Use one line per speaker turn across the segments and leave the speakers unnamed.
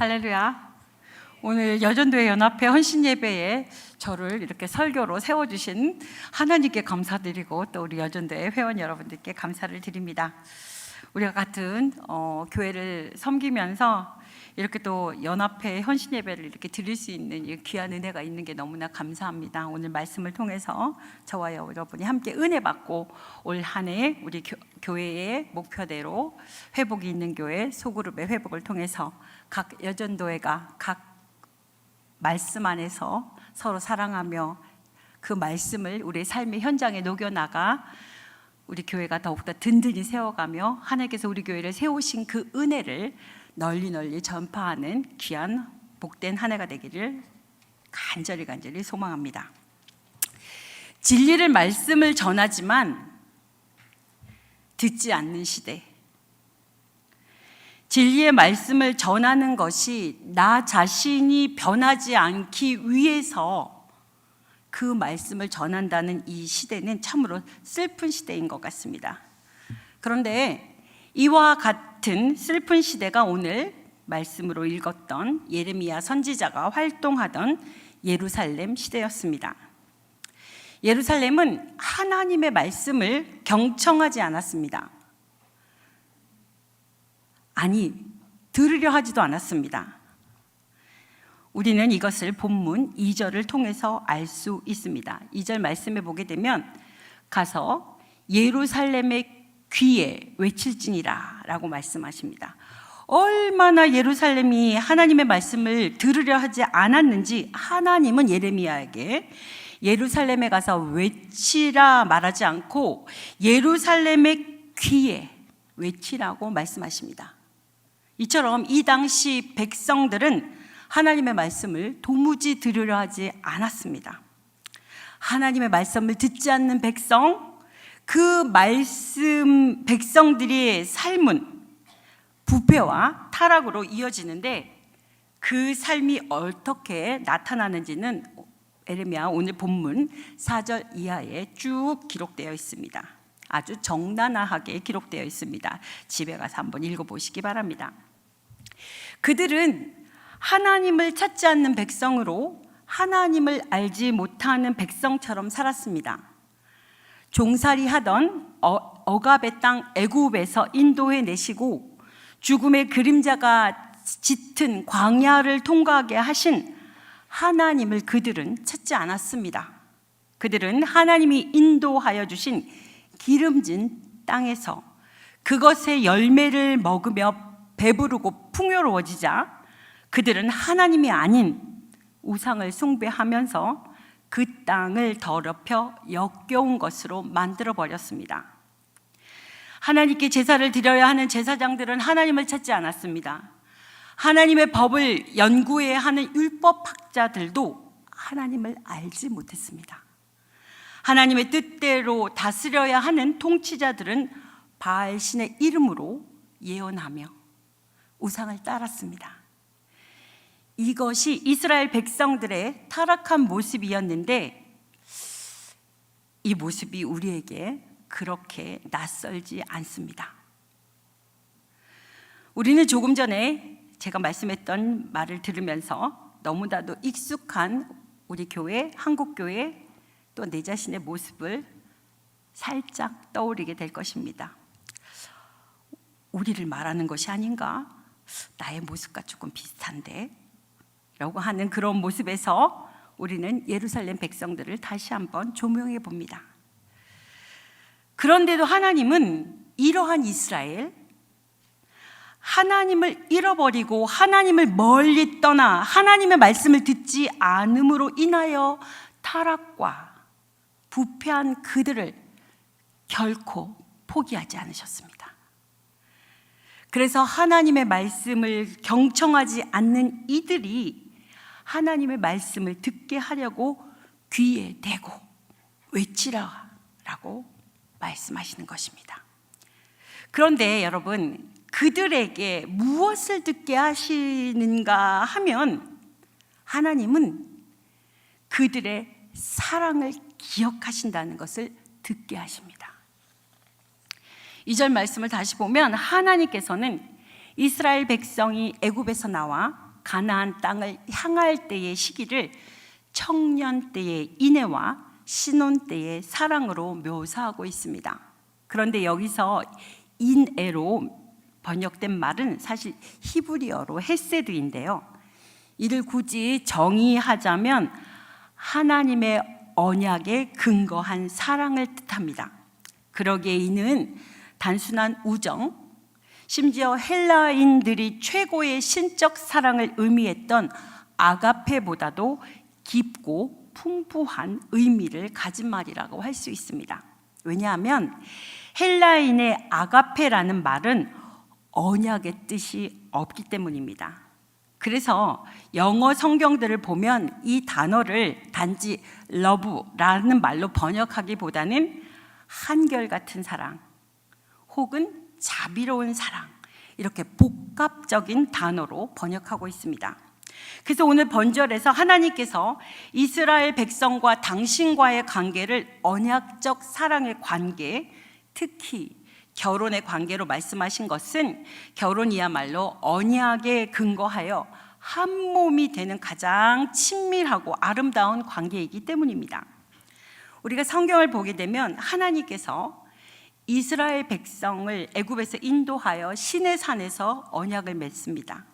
할렐루야. 오늘 여전도회 연합회 헌신예배에 저를 이렇게 설교로 세워주신 하나님께 감사드리고 또 우리 여전도회 회원 여러분들께 감사를 드립니다. 우리가 같은 교회를 섬기면서 이렇게 또 연합회 헌신예배를 이렇게 드릴 수 있는 이 귀한 은혜가 있는 게 너무나 감사합니다. 오늘 말씀을 통해서 저와 여러분이 함께 은혜 받고 올 한 해 우리 교회의 목표대로 회복이 있는 교회 소그룹의 회복을 통해서 각 여전도회가 각 말씀 안에서 서로 사랑하며 그 말씀을 우리의 삶의 현장에 녹여나가 우리 교회가 더욱더 든든히 세워가며 하나님께서 우리 교회를 세우신 그 은혜를 널리 전파하는 귀한 복된 한 해가 되기를 간절히 소망합니다. 진리를 말씀을 전하지만 듣지 않는 시대, 진리의 말씀을 전하는 것이 나 자신이 변하지 않기 위해서 그 말씀을 전한다는 이 시대는 참으로 슬픈 시대인 것 같습니다. 그런데 이와 같은 슬픈 시대가 오늘 말씀으로 읽었던 예레미야 선지자가 활동하던 예루살렘 시대였습니다. 예루살렘은 하나님의 말씀을 경청하지 않았습니다. 아니, 들으려 하지도 않았습니다. 우리는 이것을 본문 2절을 통해서 알 수 있습니다. 2절 말씀에 보게 되면 가서 예루살렘의 귀에 외칠지니라 라고 말씀하십니다. 얼마나 예루살렘이 하나님의 말씀을 들으려 하지 않았는지 하나님은 예레미야에게 예루살렘에 가서 외치라 말하지 않고 예루살렘의 귀에 외치라고 말씀하십니다. 이처럼 이 당시 백성들은 하나님의 말씀을 도무지 들으려 하지 않았습니다. 하나님의 말씀을 듣지 않는 백성, 그 말씀 백성들의 삶은 부패와 타락으로 이어지는데 그 삶이 어떻게 나타나는지는 예레미야 오늘 본문 4절 이하에 쭉 기록되어 있습니다. 아주 적나라하게 기록되어 있습니다. 집에 가서 한번 읽어보시기 바랍니다. 그들은 하나님을 찾지 않는 백성으로 하나님을 알지 못하는 백성처럼 살았습니다. 종살이 하던 억압의 땅 애굽에서 인도해 내시고 죽음의 그림자가 짙은 광야를 통과하게 하신 하나님을 그들은 찾지 않았습니다. 그들은 하나님이 인도하여 주신 기름진 땅에서 그것의 열매를 먹으며 배부르고 풍요로워지자 그들은 하나님이 아닌 우상을 숭배하면서 그 땅을 더럽혀 역겨운 것으로 만들어 버렸습니다. 하나님께 제사를 드려야 하는 제사장들은 하나님을 찾지 않았습니다. 하나님의 법을 연구해야 하는 율법학자들도 하나님을 알지 못했습니다. 하나님의 뜻대로 다스려야 하는 통치자들은 바알신의 이름으로 예언하며 우상을 따랐습니다. 이것이 이스라엘 백성들의 타락한 모습이었는데 이 모습이 우리에게 그렇게 낯설지 않습니다. 우리는 조금 전에 제가 말씀했던 말을 들으면서 너무나도 익숙한 우리 교회, 한국교회 또 내 자신의 모습을 살짝 떠올리게 될 것입니다. 우리를 말하는 것이 아닌가? 나의 모습과 조금 비슷한데? 라고 하는 그런 모습에서 우리는 예루살렘 백성들을 다시 한번 조명해 봅니다. 그런데도 하나님은 이러한 이스라엘, 하나님을 잃어버리고 하나님을 멀리 떠나 하나님의 말씀을 듣지 않음으로 인하여 타락과 부패한 그들을 결코 포기하지 않으셨습니다. 그래서 하나님의 말씀을 경청하지 않는 이들이 하나님의 말씀을 듣게 하려고 귀에 대고 외치라라고 말씀하시는 것입니다. 그런데 여러분, 그들에게 무엇을 듣게 하시는가 하면 하나님은 그들의 사랑을 기억하신다는 것을 듣게 하십니다. 2절 말씀을 다시 보면 하나님께서는 이스라엘 백성이 애굽에서 나와 가나안 땅을 향할 때의 시기를 청년 때의 인애와 신혼 때의 사랑으로 묘사하고 있습니다. 그런데 여기서 인애로 번역된 말은 사실 히브리어로 헤세드인데요. 이를 굳이 정의하자면 하나님의 언약에 근거한 사랑을 뜻합니다. 그러기에 이는 단순한 우정, 심지어 헬라인들이 최고의 신적 사랑을 의미했던 아가페보다도 깊고 풍부한 의미를 가진 말이라고 할 수 있습니다. 왜냐하면 헬라인의 아가페라는 말은 언약의 뜻이 없기 때문입니다. 그래서 영어 성경들을 보면 이 단어를 단지 love라는 말로 번역하기보다는 한결같은 사랑 혹은 자비로운 사랑, 이렇게 복합적인 단어로 번역하고 있습니다. 그래서 오늘 번절에서 하나님께서 이스라엘 백성과 당신과의 관계를 언약적 사랑의 관계, 특히 결혼의 관계로 말씀하신 것은 결혼이야말로 언약에 근거하여 한 몸이 되는 가장 친밀하고 아름다운 관계이기 때문입니다. 우리가 성경을 보게 되면 하나님께서 이스라엘 백성을 애굽에서 인도하여 시내 산에서 언약을 맺습니다.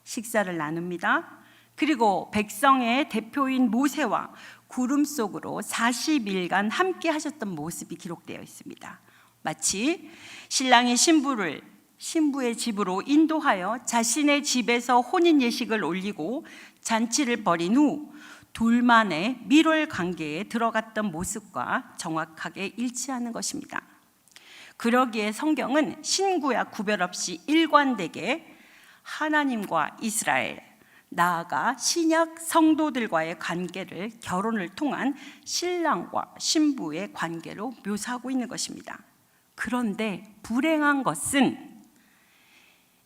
식사를 나눕니다. 그리고 백성의 대표인 모세와 구름 속으로 40일간 함께 하셨던 모습이 기록되어 있습니다. 마치 신랑이 신부의 집으로 인도하여 자신의 집에서 혼인 예식을 올리고 잔치를 벌인 후 둘만의 밀월 관계에 들어갔던 모습과 정확하게 일치하는 것입니다. 그러기에 성경은 신구약 구별 없이 일관되게 하나님과 이스라엘, 나아가 신약 성도들과의 관계를 결혼을 통한 신랑과 신부의 관계로 묘사하고 있는 것입니다. 그런데 불행한 것은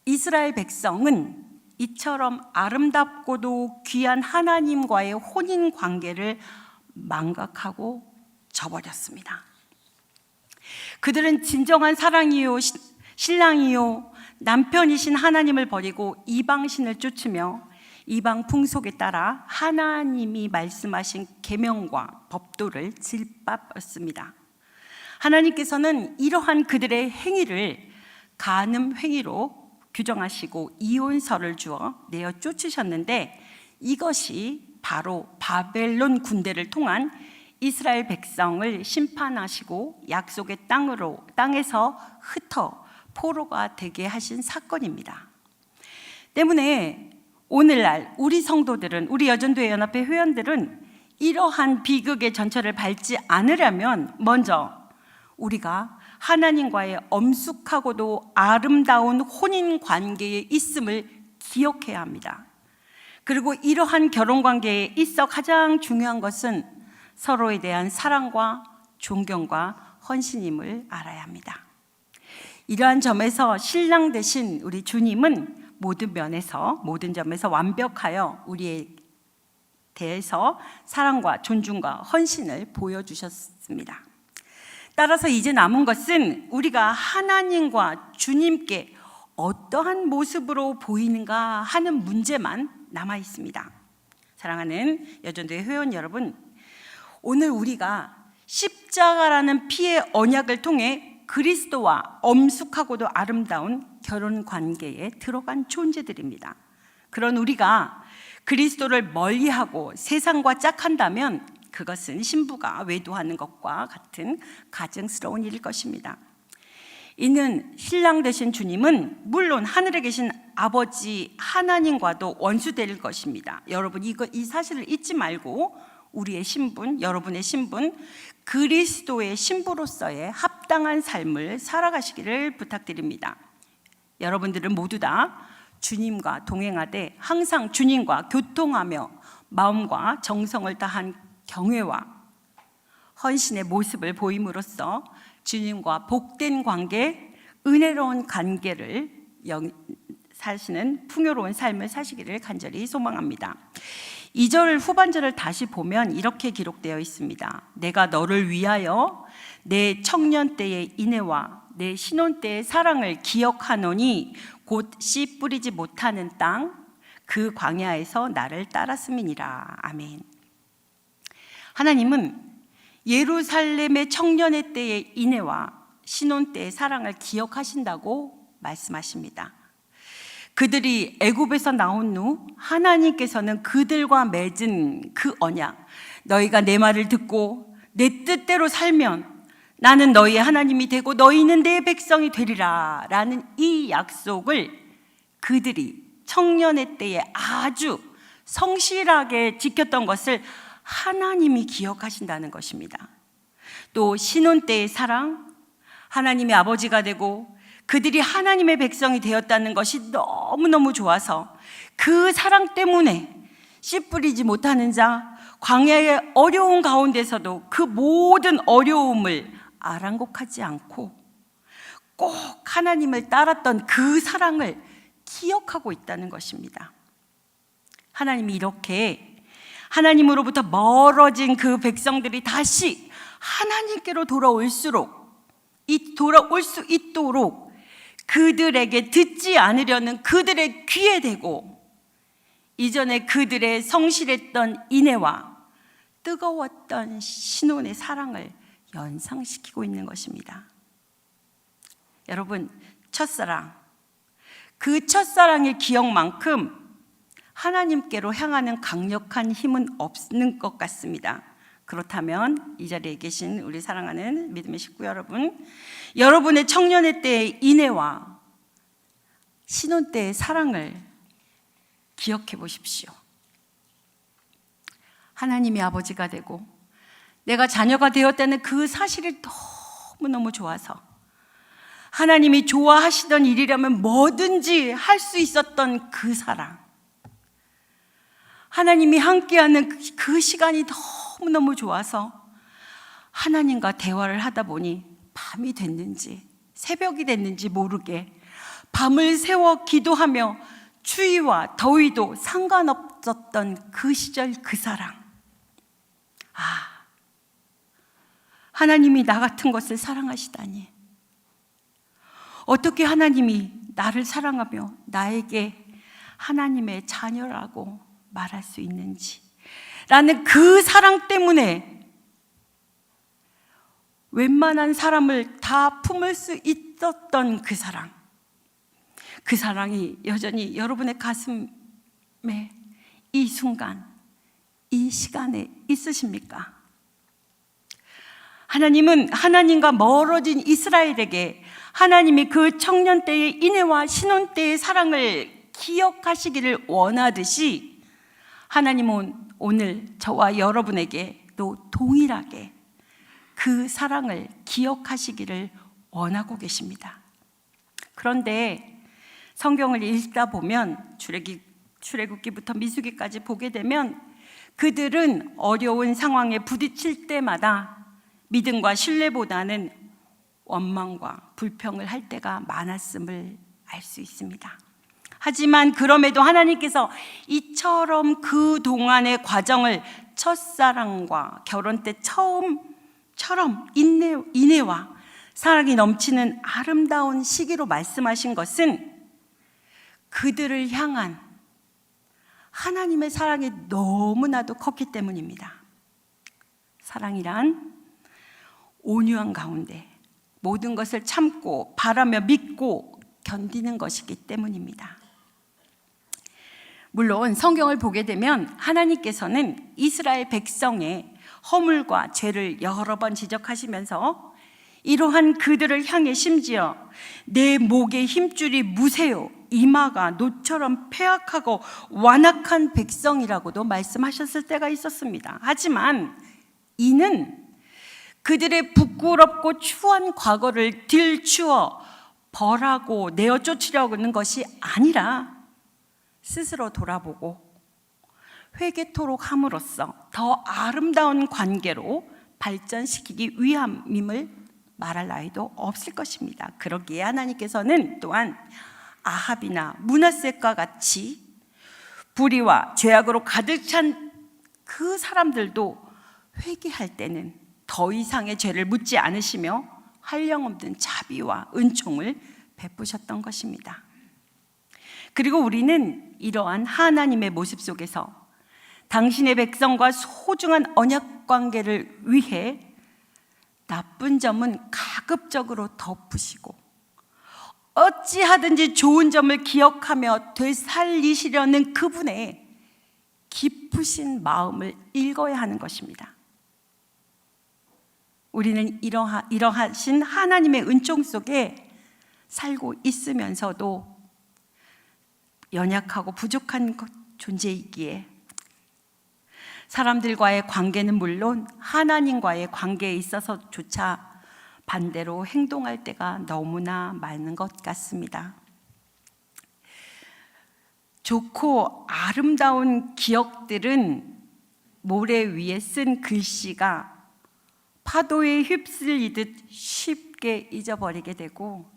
이스라엘 백성은 이처럼 아름답고도 귀한 하나님과의 혼인 관계를 망각하고 저버렸습니다. 그들은 진정한 사랑이요 신랑이요 남편이신 하나님을 버리고 이방신을 쫓으며 이방 풍속에 따라 하나님이 말씀하신 계명과 법도를 질밥했습니다. 하나님께서는 이러한 그들의 행위를 간음 행위로 규정하시고 이혼서를 주어 내어 쫓으셨는데, 이것이 바로 바벨론 군대를 통한 이스라엘 백성을 심판하시고 약속의 땅에서 흩어 포로가 되게 하신 사건입니다. 때문에 오늘날 우리 성도들은, 우리 여전도회 연합회 회원들은 이러한 비극의 전철을 밟지 않으려면 먼저 우리가 하나님과의 엄숙하고도 아름다운 혼인 관계에 있음을 기억해야 합니다. 그리고 이러한 결혼 관계에 있어 가장 중요한 것은 서로에 대한 사랑과 존경과 헌신임을 알아야 합니다. 이러한 점에서 신랑 되신 우리 주님은 모든 점에서 완벽하여 우리에 대해서 사랑과 존중과 헌신을 보여주셨습니다. 따라서 이제 남은 것은 우리가 하나님과 주님께 어떠한 모습으로 보이는가 하는 문제만 남아 있습니다. 사랑하는 여전도회 회원 여러분, 오늘 우리가 십자가라는 피의 언약을 통해 그리스도와 엄숙하고도 아름다운 결혼 관계에 들어간 존재들입니다. 그런 우리가 그리스도를 멀리하고 세상과 짝한다면 그것은 신부가 외도하는 것과 같은 가증스러운 일일 것입니다. 이는 신랑 되신 주님은 물론 하늘에 계신 아버지 하나님과도 원수될 것입니다. 여러분 이 사실을 잊지 말고 우리의 신분, 여러분의 신분, 그리스도의 신부로서의 합당한 삶을 살아가시기를 부탁드립니다. 여러분들은 모두 다 주님과 동행하되 항상 주님과 교통하며 마음과 정성을 다한 경외와 헌신의 모습을 보임으로써 주님과 복된 관계, 은혜로운 관계를 사시는 풍요로운 삶을 사시기를 간절히 소망합니다. 2절 후반절을 다시 보면 이렇게 기록되어 있습니다. 내가 너를 위하여 내 청년 때의 인애와 내 신혼 때의 사랑을 기억하노니 곧 씨 뿌리지 못하는 땅, 그 광야에서 나를 따랐음이니라. 아멘. 하나님은 예루살렘의 청년의 때의 인애와 신혼 때의 사랑을 기억하신다고 말씀하십니다. 그들이 애굽에서 나온 후 하나님께서는 그들과 맺은 그 언약, 너희가 내 말을 듣고 내 뜻대로 살면 나는 너희의 하나님이 되고 너희는 내 백성이 되리라 라는 이 약속을 그들이 청년의 때에 아주 성실하게 지켰던 것을 하나님이 기억하신다는 것입니다. 또 신혼 때의 사랑, 하나님의 아버지가 되고 그들이 하나님의 백성이 되었다는 것이 너무너무 좋아서 그 사랑 때문에 씨 뿌리지 못하는 자, 광야의 어려운 가운데서도 그 모든 어려움을 아랑곳하지 않고 꼭 하나님을 따랐던 그 사랑을 기억하고 있다는 것입니다. 하나님이 이렇게 하나님으로부터 멀어진 그 백성들이 다시 하나님께로 돌아올 수 있도록 그들에게 듣지 않으려는 그들의 귀에 대고 이전에 그들의 성실했던 인애와 뜨거웠던 신혼의 사랑을 연상시키고 있는 것입니다. 여러분, 첫사랑, 그 첫사랑의 기억만큼 하나님께로 향하는 강력한 힘은 없는 것 같습니다. 그렇다면 이 자리에 계신 우리 사랑하는 믿음의 식구 여러분, 여러분의 청년의 때의 인애와 신혼 때의 사랑을 기억해 보십시오. 하나님이 아버지가 되고 내가 자녀가 되었다는 그 사실이 너무너무 좋아서 하나님이 좋아하시던 일이라면 뭐든지 할 수 있었던 그 사랑, 하나님이 함께하는 그 시간이 너무너무 좋아서 하나님과 대화를 하다 보니 밤이 됐는지 새벽이 됐는지 모르게 밤을 새워 기도하며 추위와 더위도 상관없었던 그 시절 그 사랑. 하나님이 나 같은 것을 사랑하시다니. 어떻게 하나님이 나를 사랑하며 나에게 하나님의 자녀라고 말할 수 있는지 라는 그 사랑 때문에 웬만한 사람을 다 품을 수 있었던 그 사랑, 그 사랑이 여전히 여러분의 가슴에 이 순간, 이 시간에 있으십니까? 하나님은 하나님과 멀어진 이스라엘에게 하나님이 그 청년 때의 인애와 신혼 때의 사랑을 기억하시기를 원하듯이 하나님은 오늘 저와 여러분에게도 동일하게 그 사랑을 기억하시기를 원하고 계십니다. 그런데 성경을 읽다 보면 출애굽기부터 민수기까지 보게 되면 그들은 어려운 상황에 부딪힐 때마다 믿음과 신뢰보다는 원망과 불평을 할 때가 많았음을 알 수 있습니다. 하지만 그럼에도 하나님께서 이처럼 그 동안의 과정을 첫사랑과 결혼 때 처음처럼 인애와 사랑이 넘치는 아름다운 시기로 말씀하신 것은 그들을 향한 하나님의 사랑이 너무나도 컸기 때문입니다. 사랑이란 온유한 가운데 모든 것을 참고 바라며 믿고 견디는 것이기 때문입니다. 물론 성경을 보게 되면 하나님께서는 이스라엘 백성의 허물과 죄를 여러 번 지적하시면서 이러한 그들을 향해 심지어 내 목의 힘줄이 무세요, 이마가 노처럼 패악하고 완악한 백성이라고도 말씀하셨을 때가 있었습니다. 하지만 이는 그들의 부끄럽고 추한 과거를 들추어 벌하고 내어 쫓으려고 하는 것이 아니라 스스로 돌아보고 회개토록 함으로써 더 아름다운 관계로 발전시키기 위함임을 말할 나위도 없을 것입니다. 그러기에 하나님께서는 또한 아합이나 므낫세과 같이 불의와 죄악으로 가득 찬 그 사람들도 회개할 때는 더 이상의 죄를 묻지 않으시며 한량없는 자비와 은총을 베푸셨던 것입니다. 그리고 우리는 이러한 하나님의 모습 속에서 당신의 백성과 소중한 언약 관계를 위해 나쁜 점은 가급적으로 덮으시고 어찌하든지 좋은 점을 기억하며 되살리시려는 그분의 깊으신 마음을 읽어야 하는 것입니다. 우리는 이러하신 하나님의 은총 속에 살고 있으면서도 연약하고 부족한 존재이기에 사람들과의 관계는 물론 하나님과의 관계에 있어서조차 반대로 행동할 때가 너무나 많은 것 같습니다. 좋고 아름다운 기억들은 모래 위에 쓴 글씨가 파도에 휩쓸리듯 쉽게 잊어버리게 되고,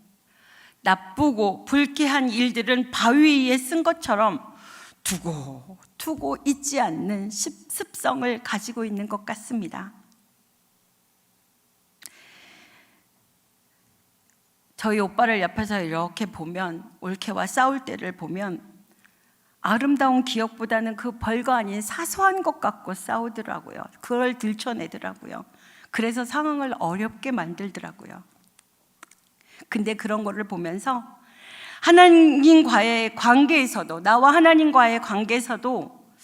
나쁘고 불쾌한 일들은 바위 위에 쓴 것처럼 두고 잊지 않는 습성을 가지고 있는 것 같습니다. 저희 오빠를 옆에서 이렇게 보면, 올케와 싸울 때를 보면 아름다운 기억보다는 그 별거 아닌 사소한 것 갖고 싸우더라고요. 그걸 들춰내더라고요. 그래서 상황을 어렵게 만들더라고요. 근데 그런 거를 보면서 하나님과의 관계에서도, 나와 하나님과의 관계에서도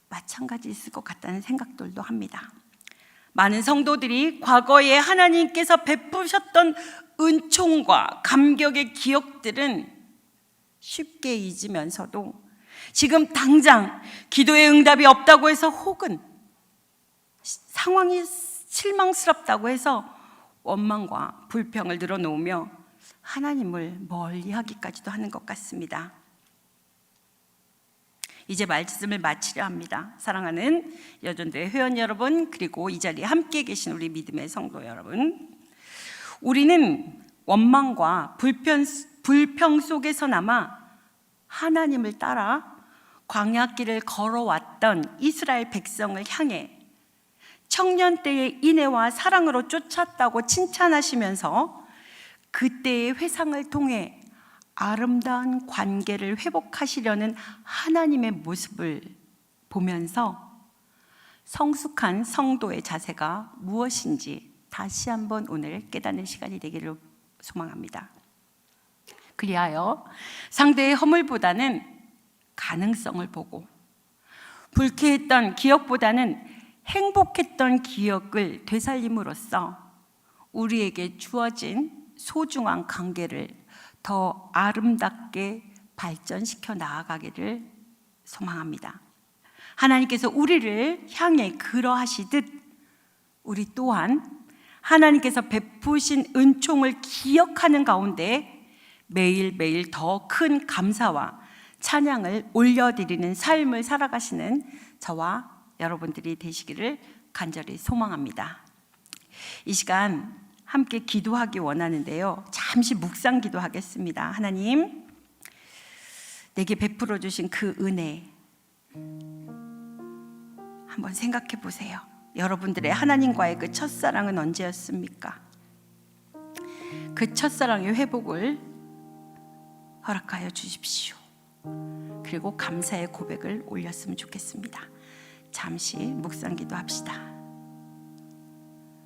마찬가지 있을 것 같다는 생각들도 합니다. 많은 성도들이 과거에 하나님께서 베푸셨던 은총과 감격의 기억들은 쉽게 잊으면서도 지금 당장 기도의 응답이 없다고 해서, 혹은 상황이 실망스럽다고 해서 원망과 불평을 늘어놓으며 하나님을 멀리하기까지도 하는 것 같습니다. 이제 말씀을 마치려 합니다. 사랑하는 여전도의 회원 여러분, 그리고 이 자리에 함께 계신 우리 믿음의 성도 여러분, 우리는 원망과 불평 속에서나마 하나님을 따라 광야길을 걸어왔던 이스라엘 백성을 향해 청년 때의 인애와 사랑으로 쫓았다고 칭찬하시면서 그때의 회상을 통해 아름다운 관계를 회복하시려는 하나님의 모습을 보면서 성숙한 성도의 자세가 무엇인지 다시 한번 오늘 깨닫는 시간이 되기를 소망합니다. 그리하여 상대의 허물보다는 가능성을 보고, 불쾌했던 기억보다는 행복했던 기억을 되살림으로써 우리에게 주어진 소중한 관계를 더 아름답게 발전시켜 나아가기를 소망합니다. 하나님께서 우리를 향해 그러하시듯 우리 또한 하나님께서 베푸신 은총을 기억하는 가운데 매일매일 더 큰 감사와 찬양을 올려드리는 삶을 살아가시는 저와 여러분들이 되시기를 간절히 소망합니다. 이 시간 함께 기도하기 원하는데요, 잠시 묵상 기도하겠습니다. 하나님, 내게 베풀어 주신 그 은혜 한번 생각해 보세요. 여러분들의 하나님과의 그 첫사랑은 언제였습니까? 그 첫사랑의 회복을 허락하여 주십시오. 그리고 감사의 고백을 올렸으면 좋겠습니다. 잠시 묵상 기도합시다.